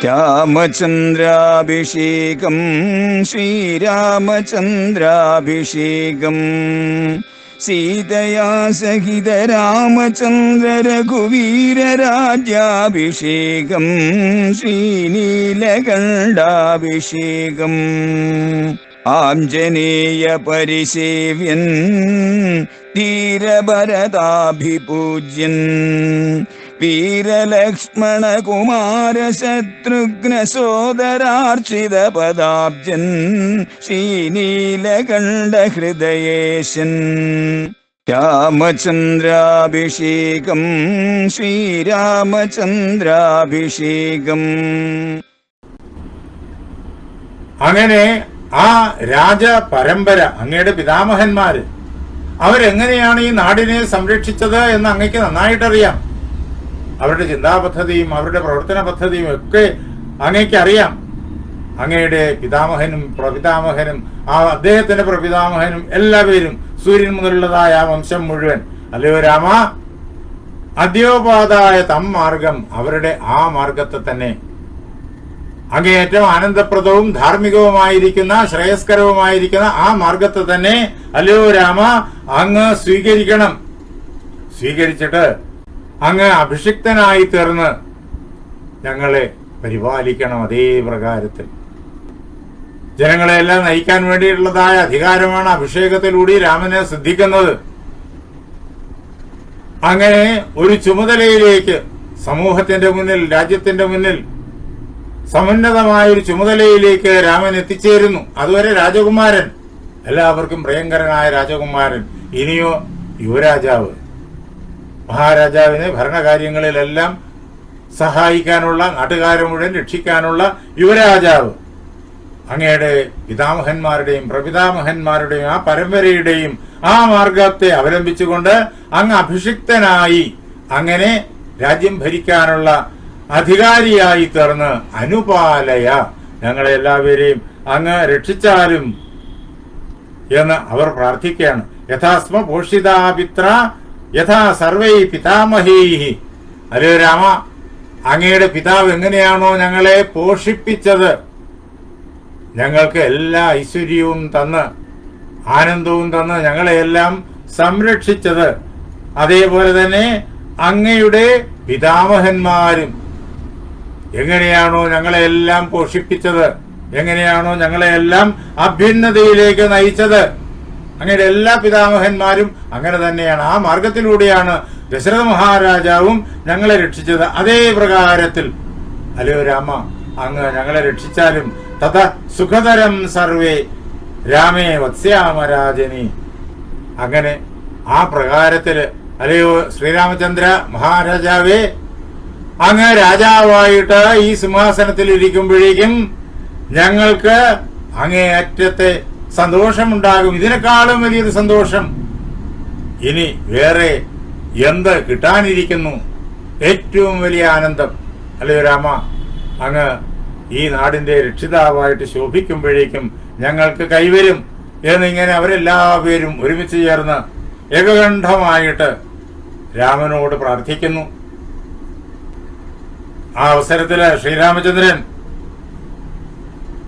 രാമചന്ദ്രാഭിഷേകം ശ്രീരാമചന്ദ്രാഭിഷേകം സീതയാ സഹിത രാമചന്ദ്ര രഘുവീരരാജ്യാഭിഷേകം ശ്രീനീലകണ്ഠാഭിഷേകം ആഞ്ജനേയ പരിസേവ്യൻ ധീരഭരതാഭിപൂജ്യൻ വീരലക്ഷ്മണ കുമാര ശത്രുഘ്ന സോദരാർച്ചിത പദാബ്ജൻ ശ്രീനീലകണ്ഠ ഹൃദയേശൻ രാമചന്ദ്രാഭിഷേകം ശ്രീരാമചന്ദ്രാഭിഷേകം. അങ്ങനെ ആ രാജ പരമ്പര, അങ്ങയുടെ പിതാമഹന്മാര് അവരെങ്ങനെയാണ് ഈ നാടിനെ സംരക്ഷിച്ചത് എന്ന് അങ്ങയ്ക്ക് നന്നായിട്ടറിയാം. അവരുടെ ചിന്താപദ്ധതിയും അവരുടെ പ്രവർത്തന പദ്ധതിയും ഒക്കെ അങ്ങയ്ക്ക് അറിയാം. അങ്ങയുടെ പിതാമഹനും പ്രപിതാമഹനും അദ്ദേഹത്തിന്റെ പ്രപിതാമഹനും എല്ലാവരും സൂര്യൻ മുതലുള്ളതായ ആ വംശം മുഴുവൻ, അല്ലയോ രാമ, അദ്യോപാതായ തം മാർഗം, അവരുടെ ആ മാർഗത്തെ തന്നെ അങ്ങേയറ്റം ആനന്ദപ്രദവും ധാർമ്മികവുമായിരിക്കുന്ന ശ്രേയസ്കരവുമായിരിക്കുന്ന ആ മാർഗത്തെ തന്നെ അല്ലയോ രാമ അങ്ങ് സ്വീകരിക്കണം. സ്വീകരിച്ചിട്ട് അങ്ങ് അഭിഷിക്തനായി തീർന്ന് ഞങ്ങളെ പരിപാലിക്കണം. അതേ പ്രകാരത്തിൽ ജനങ്ങളെല്ലാം നയിക്കാൻ വേണ്ടിയിട്ടുള്ളതായ അധികാരമാണ് അഭിഷേകത്തിലൂടെ രാമനെ സിദ്ധിക്കുന്നത്. അങ്ങനെ ഒരു ചുമതലയിലേക്ക് സമൂഹത്തിന്റെ മുന്നിൽ, രാജ്യത്തിന്റെ മുന്നിൽ സമുന്നതമായ ഒരു ചുമതലയിലേക്ക് രാമൻ എത്തിച്ചേരുന്നു. അതുവരെ രാജകുമാരൻ, എല്ലാവർക്കും പ്രിയങ്കരനായ രാജകുമാരൻ, ഇനിയോ യുവരാജാവ്, മഹാരാജാവിനെ ഭരണകാര്യങ്ങളിലെല്ലാം സഹായിക്കാനുള്ള, നാട്ടുകാരെ മുഴുവൻ രക്ഷിക്കാനുള്ള യുവരാജാവ്. അങ്ങയുടെ പിതാമഹന്മാരുടെയും പ്രപിതാമഹന്മാരുടെയും ആ പരമ്പരയുടെയും ആ മാർഗത്തെ അവലംബിച്ചുകൊണ്ട് അങ്ങ് അഭിഷിക്തനായി അങ്ങനെ രാജ്യം ഭരിക്കാനുള്ള അധികാരിയായി തീർന്ന് അനുപാലയ, ഞങ്ങളെ എല്ലാവരെയും അങ്ങ് രക്ഷിച്ചാലും എന്ന് അവർ പ്രാർത്ഥിക്കുകയാണ്. യഥാസ്മ പോഷിതാപിത്ര യഥാ സർവൈ പിതാമഹീഹി. അല്ലയോ രാമ, അങ്ങയുടെ പിതാവ് എങ്ങനെയാണോ ഞങ്ങളെ പോഷിപ്പിച്ചത്, ഞങ്ങൾക്ക് എല്ലാ ഐശ്വര്യവും തന്ന് ആനന്ദവും തന്ന് ഞങ്ങളെയെല്ലാം സംരക്ഷിച്ചത്, അതേപോലെ തന്നെ അങ്ങയുടെ പിതാമഹന്മാരും എങ്ങനെയാണോ ഞങ്ങളെല്ലാം പോഷിപ്പിച്ചത്, എങ്ങനെയാണോ ഞങ്ങളെല്ലാം അഭ്യുന്നതയിലേക്ക് നയിച്ചത്, അങ്ങയുടെ എല്ലാ പിതാമഹന്മാരും അങ്ങനെ തന്നെയാണ്. ആ മാർഗത്തിലൂടെയാണ് ദശരഥ മഹാരാജാവും ഞങ്ങളെ രക്ഷിച്ചത്. അതേ പ്രകാരത്തിൽ അല്ലയോ രാമ അങ്ങ് ഞങ്ങളെ രക്ഷിച്ചാലും തഥ സുഖതരം സർവേ രാമേ വത്സ്യാമരാജനി. അങ്ങനെ ആ പ്രകാരത്തില് അല്ലയോ ശ്രീരാമചന്ദ്ര മഹാരാജാവേ, അങ്ങ് രാജാവായിട്ട് ഈ സിംഹാസനത്തിൽ ഇരിക്കുമ്പോഴേക്കും ഞങ്ങൾക്ക് അങ്ങേയറ്റത്തെ സന്തോഷമുണ്ടാകും. ഇതിനേക്കാളും വലിയൊരു സന്തോഷം ഇനി വേറെ എന്ത് കിട്ടാനിരിക്കുന്നു? ഏറ്റവും വലിയ ആനന്ദം അല്ലയോ രാമ, അങ്ങ് ഈ നാടിന്റെ രക്ഷിതാവായിട്ട് ശോഭിക്കുമ്പോഴേക്കും ഞങ്ങൾക്ക് കൈവരും എന്നിങ്ങനെ അവരെല്ലാവരും ഒരുമിച്ച് ചേർന്ന് ഏകകണ്ഠമായിട്ട് രാമനോട് പ്രാർത്ഥിക്കുന്നു. ആ അവസരത്തില് ശ്രീരാമചന്ദ്രൻ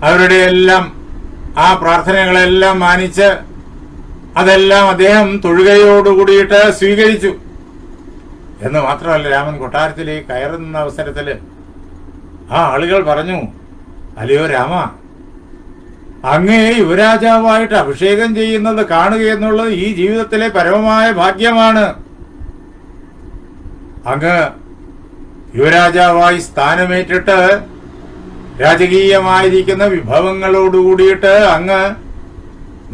അവരുടെ എല്ലാം ആ പ്രാർത്ഥനകളെല്ലാം മാനിച്ച് അതെല്ലാം അദ്ദേഹം തൊഴുകയോടുകൂടിയിട്ട് സ്വീകരിച്ചു. എന്ന് മാത്രമല്ല, രാമൻ കൊട്ടാരത്തിലേക്ക് കയറുന്ന അവസരത്തില് ആ ആളുകൾ പറഞ്ഞു, അല്ലയോ രാമ, അങ്ങയെ യുവരാജാവായിട്ട് അഭിഷേകം ചെയ്യുന്നത് കാണുക എന്നുള്ളത് ഈ ജീവിതത്തിലെ പരമമായ ഭാഗ്യമാണ്. അങ്ങ് യുവരാജാവായി സ്ഥാനമേറ്റിട്ട് രാജകീയമായിരിക്കുന്ന വിഭവങ്ങളോടുകൂടിയിട്ട് അങ്ങ്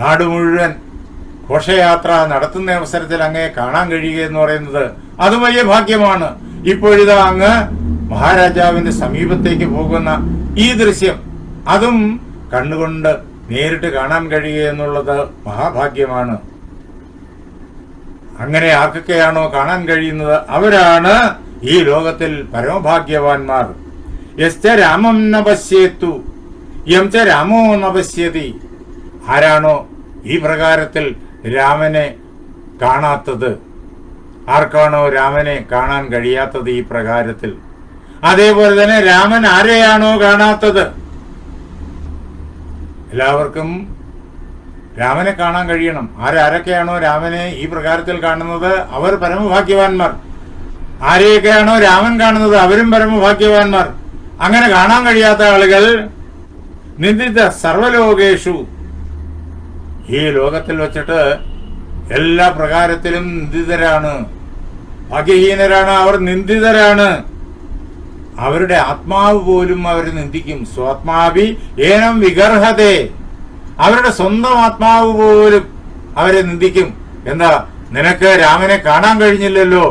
നാട് മുഴുവൻ ഘോഷയാത്ര നടത്തുന്ന അവസരത്തിൽ അങ്ങയെ കാണാൻ കഴിയുക എന്ന് പറയുന്നത് അതും വലിയ ഭാഗ്യമാണ്. ഇപ്പോഴിതാ അങ്ങ് മഹാരാജാവിന്റെ സമീപത്തേക്ക് പോകുന്ന ഈ ദൃശ്യം, അതും കണ്ണുകൊണ്ട് നേരിട്ട് കാണാൻ കഴിയുക എന്നുള്ളത് മഹാഭാഗ്യമാണ്. അങ്ങനെ ആർക്കൊക്കെയാണോ കാണാൻ കഴിയുന്നത് അവരാണ് ഈ ലോകത്തിൽ പരമഭാഗ്യവാന്മാർ. യശ്ച രാമം ന പശ്യേത്തു യം ച രാമോ ന പശ്യതി. ആരാണോ ഈ പ്രകാരത്തിൽ രാമനെ കാണാത്തത്, ആർക്കാണോ രാമനെ കാണാൻ കഴിയാത്തത് ഈ പ്രകാരത്തിൽ, അതേപോലെ തന്നെ രാമൻ ആരെയാണോ കാണാത്തത്, എല്ലാവർക്കും രാമനെ കാണാൻ കഴിയണം. ആരൊക്കെയാണോ രാമനെ ഈ പ്രകാരത്തിൽ കാണുന്നത് അവർ പരമഭാഗ്യവാന്മാർ. ആരെയൊക്കെയാണോ രാമൻ കാണുന്നത് അവരും പരമഭാഗ്യവാന്മാർ. അങ്ങനെ കാണാൻ കഴിയാത്ത ആളുകൾ നിന്ദിത സർവലോകേഷു, ഈ ലോകത്തിൽ വച്ചിട്ട് എല്ലാ പ്രകാരത്തിലും നിന്ദിതരാണ്, ഭാഗ്യഹീനരാണ്, അവർ നിന്ദിതരാണ്. അവരുടെ ആത്മാവ് പോലും അവർ നിന്ദിക്കും. സ്വാത്മാവി ഏനം വിഗർഹതേ, അവരുടെ സ്വന്തം ആത്മാവ് പോലും അവരെ നിന്ദിക്കും. എന്താ, നിനക്ക് രാമനെ കാണാൻ കഴിഞ്ഞില്ലല്ലോ,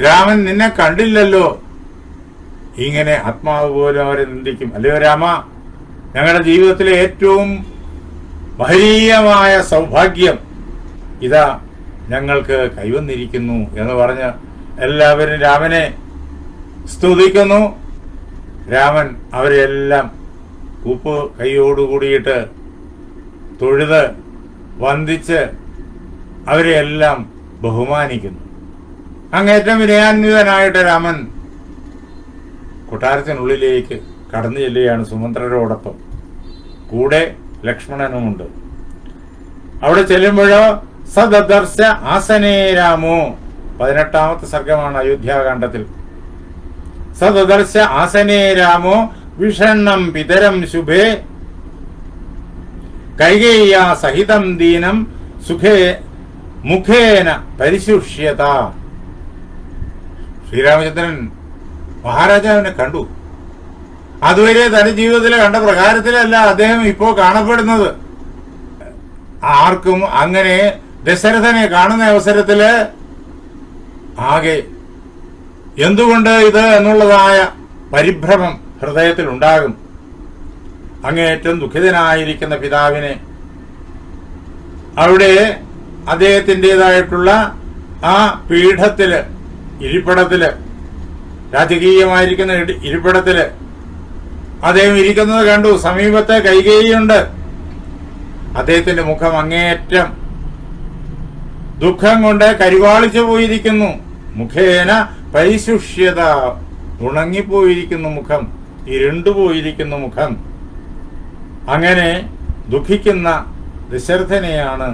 രാമൻ നിന്നെ കണ്ടില്ലല്ലോ, ഇങ്ങനെ ആത്മാവ് പോലും അവരെ നിന്ദിക്കും. അല്ലയോ രാമ, ഞങ്ങളുടെ ജീവിതത്തിലെ ഏറ്റവും മഹനീയമായ സൗഭാഗ്യം ഇതാ ഞങ്ങൾക്ക് കൈവന്നിരിക്കുന്നു എന്ന് പറഞ്ഞ് എല്ലാവരും രാമനെ സ്തുതിക്കുന്നു. രാമൻ അവരെല്ലാം കൂപ്പ് കൈയോടുകൂടിയിട്ട് തൊഴുത് വന്ദിച്ച് അവരെല്ലാം ബഹുമാനിക്കുന്നു. അങ്ങേറ്റം വിനയാന്വിതനായിട്ട് രാമൻ കൊട്ടാരത്തിനുള്ളിലേക്ക് കടന്നു ചെല്ലുകയാണ് സുമന്ത്രരോടൊപ്പം. കൂടെ ലക്ഷ്മണനുമുണ്ട്. അവിടെ ചെല്ലുമ്പോഴോ സദർശ ആസനേ രാമോ, 18ാമത്തെ സർഗമാണ് അയോധ്യാകാന്ഡത്തിൽ. സദർശ ആസനേ രാമോ വിഷണ്ണം പിതരം ശുഭേ കൈകേയ്യ സഹിതം ദീനം സുഖേ മുഖേന പരിശുഷ്യത. ശ്രീരാമചന്ദ്രൻ മഹാരാജാവിനെ കണ്ടു. അതുവരെ തന്റെ ജീവിതത്തിൽ കണ്ട പ്രകാരത്തിലല്ല അദ്ദേഹം ഇപ്പോ കാണപ്പെടുന്നത്. ആർക്കും അങ്ങനെ ദശരഥനെ കാണുന്ന അവസരത്തില് ആകെ എന്തുകൊണ്ട് ഇത് എന്നുള്ളതായ പരിഭ്രമം ഹൃദയത്തിൽ ഉണ്ടാകും. അങ്ങേറ്റം ദുഃഖിതനായിരിക്കുന്ന പിതാവിനെ അവിടെ അദ്ദേഹത്തിൻ്റെതായിട്ടുള്ള ആ പീഠത്തില്, ഇരിപ്പിടത്തില്, രാജകീയമായിരിക്കുന്ന ഇരിപ്പിടത്തില് അദ്ദേഹം ഇരിക്കുന്നത് കണ്ടു. സമീപത്ത് കൈകേയിയുണ്ട്. അദ്ദേഹത്തിന്റെ മുഖം അങ്ങേയറ്റം ദുഃഖം കൊണ്ട് കരിവാളിച്ചു പോയിരിക്കുന്നു. മുഖേന പരിശുഷ്യത, ഉണങ്ങിപ്പോയിരിക്കുന്നു മുഖം, ഇരുണ്ടുപോയിരിക്കുന്നു മുഖം. അങ്ങനെ ദുഃഖിക്കുന്ന ദശരഥനെയാണ്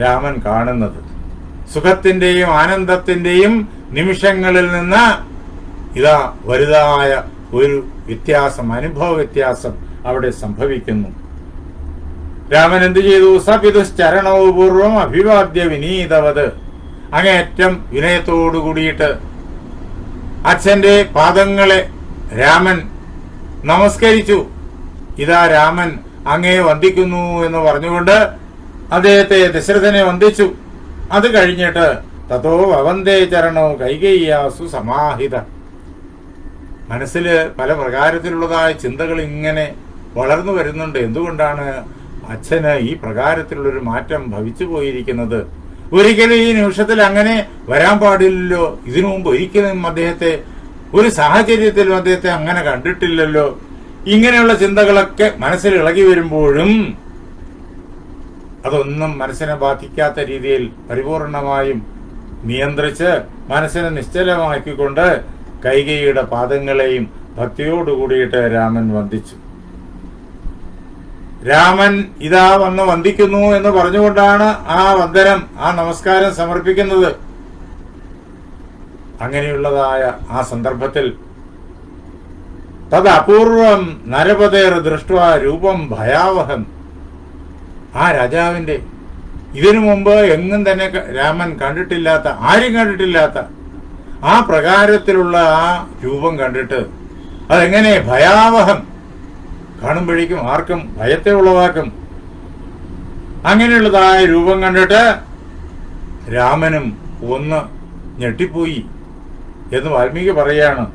രാമൻ കാണുന്നത്. സുഖത്തിന്റെയും ആനന്ദത്തിന്റെയും നിമിഷങ്ങളിൽ നിന്ന് ഇതാ വലുതായ ഒരു വ്യത്യാസം, അനുഭവ വ്യത്യാസം അവിടെ സംഭവിക്കുന്നു. രാമൻ എന്ത് ചെയ്തു? സപിതുശ്ചരണപൂർവം അഭിവാദ്യ വിനീതവത്, അങ്ങേറ്റം വിനയത്തോടു കൂടിയിട്ട് അച്ഛന്റെ പാദങ്ങളെ രാമൻ നമസ്കരിച്ചു. ഇതാ രാമൻ അങ്ങേ വന്ദിക്കുന്നു എന്ന് പറഞ്ഞുകൊണ്ട് അദ്ദേഹത്തെ, ദശരഥനെ വന്ദിച്ചു. അത് കഴിഞ്ഞിട്ട് തതോ വവന്ദേ ചരണോ കൈകേയ്യാസു സമാഹിത. മനസ്സിൽ പല പ്രകാരത്തിലുള്ളതായ ചിന്തകൾ ഇങ്ങനെ വളർന്നു വരുന്നുണ്ട്. എന്തുകൊണ്ടാണ് അച്ഛന് ഈ പ്രകാരത്തിലുള്ളൊരു മാറ്റം ഭവിച്ചു പോയിരിക്കുന്നത്? ഒരിക്കലും ഈ നിമിഷത്തിൽ അങ്ങനെ വരാൻ പാടില്ലല്ലോ. ഇതിനു മുമ്പ് ഒരിക്കലും അദ്ദേഹത്തെ, ഒരു സാഹചര്യത്തിലും അദ്ദേഹത്തെ അങ്ങനെ കണ്ടിട്ടില്ലല്ലോ. ഇങ്ങനെയുള്ള ചിന്തകളൊക്കെ മനസ്സിൽ ഇളകി വരുമ്പോഴും അതൊന്നും മനസ്സിനെ ബാധിക്കാത്ത രീതിയിൽ പരിപൂർണമായും നിയന്ത്രിച്ച് മനസ്സിനെ നിശ്ചലമാക്കിക്കൊണ്ട് കൈകേയിയുടെ പാദങ്ങളെയും ഭക്തിയോടുകൂടിയിട്ട് രാമൻ വന്ദിച്ചു. രാമൻ ഇതാ വന്ന് വന്ദിക്കുന്നു എന്ന് പറഞ്ഞുകൊണ്ടാണ് ആ വന്ദനം, ആ നമസ്കാരം സമർപ്പിക്കുന്നത്. അങ്ങനെയുള്ളതായ ആ സന്ദർഭത്തിൽ തത് അപൂർവം നരപതേർ ദൃഷ്ട രൂപം ഭയാവഹം, ആ രാജാവിന്റെ ഇതിനു മുമ്പ് എങ്ങും തന്നെ രാമൻ കണ്ടിട്ടില്ലാത്ത, ആരും കണ്ടിട്ടില്ലാത്ത ആ പ്രകാരത്തിലുള്ള ആ രൂപം കണ്ടിട്ട് അതെങ്ങനെ ഭയാവഹം, കാണുമ്പോഴേക്കും ആർക്കും ഭയത്തെ ഉളവാക്കും. അങ്ങനെയുള്ളതായ രൂപം കണ്ടിട്ട് രാമനും ഒന്ന് ഞെട്ടിപ്പോയി എന്ന് വാൽമീകി പറയാണ്.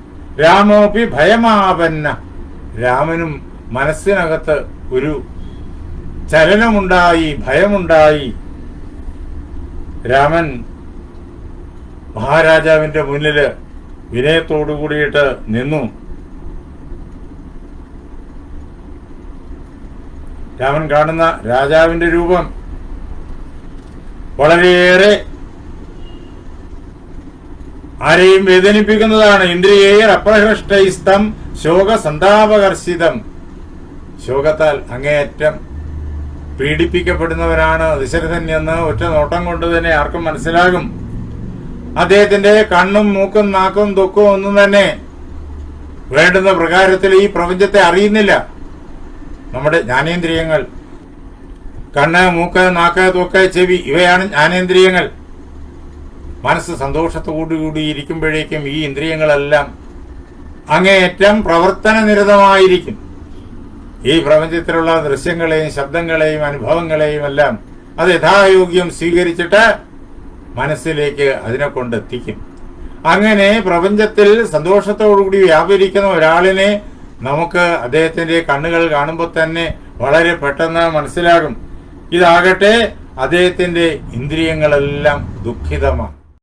രാമോപി ഭയമാപന്ന, രാമനും മനസ്സിനകത്ത് ഒരു ചലനമുണ്ടായി, ഭയമുണ്ടായി. രാമൻ മഹാരാജാവിന്റെ മുന്നില് വിനയത്തോടു കൂടിയിട്ട് നിന്നു. രാമൻ കാണുന്ന രാജാവിന്റെ രൂപം വളരെയേറെ ആരെയും വേദനിപ്പിക്കുന്നതാണ്. ഇന്ദ്രിയേർ അപ്രഹൃഷ്ടൈസ്തം ശോക സന്താപകർഷിതം. ശോകത്താൽ അങ്ങേയറ്റം പീഡിപ്പിക്കപ്പെടുന്നവരാണ് ദശരഥൻ എന്ന് ഒറ്റ നോട്ടം കൊണ്ട് തന്നെ ആർക്കും മനസ്സിലാകും. അദ്ദേഹത്തിന്റെ കണ്ണും മൂക്കും നാക്കും തൊക്കും ഒന്നും തന്നെ വേണ്ടുന്ന പ്രകാരത്തിൽ ഈ പ്രപഞ്ചത്തെ അറിയുന്നില്ല. നമ്മുടെ ജ്ഞാനേന്ദ്രിയങ്ങൾ, കണ്ണ്, മൂക്ക്, നാക്ക്, തൊക്ക്, ചെവി, ഇവയാണ് ജ്ഞാനേന്ദ്രിയങ്ങൾ. മനസ്സ് സന്തോഷത്തോടുകൂടി ഇരിക്കുമ്പോഴേക്കും ഈ ഇന്ദ്രിയങ്ങളെല്ലാം അങ്ങേയറ്റം പ്രവർത്തന നിരതമായിരിക്കും. ഈ പ്രപഞ്ചത്തിലുള്ള ദൃശ്യങ്ങളെയും ശബ്ദങ്ങളെയും അനുഭവങ്ങളെയും എല്ലാം അത് യഥായോഗ്യം സ്വീകരിച്ചിട്ട് മനസ്സിലേക്ക് അതിനെ കൊണ്ടെത്തിക്കും. അങ്ങനെ പ്രപഞ്ചത്തിൽ സന്തോഷത്തോടുകൂടി വ്യാപരിക്കുന്ന ഒരാളിനെ നമുക്ക് അദ്ദേഹത്തിന്റെ കണ്ണുകൾ കാണുമ്പോൾ തന്നെ വളരെ പെട്ടെന്ന് മനസ്സിലാകും. ഇതാകട്ടെ അദ്ദേഹത്തിന്റെ ഇന്ദ്രിയങ്ങളെല്ലാം ദുഃഖിതമാണ്.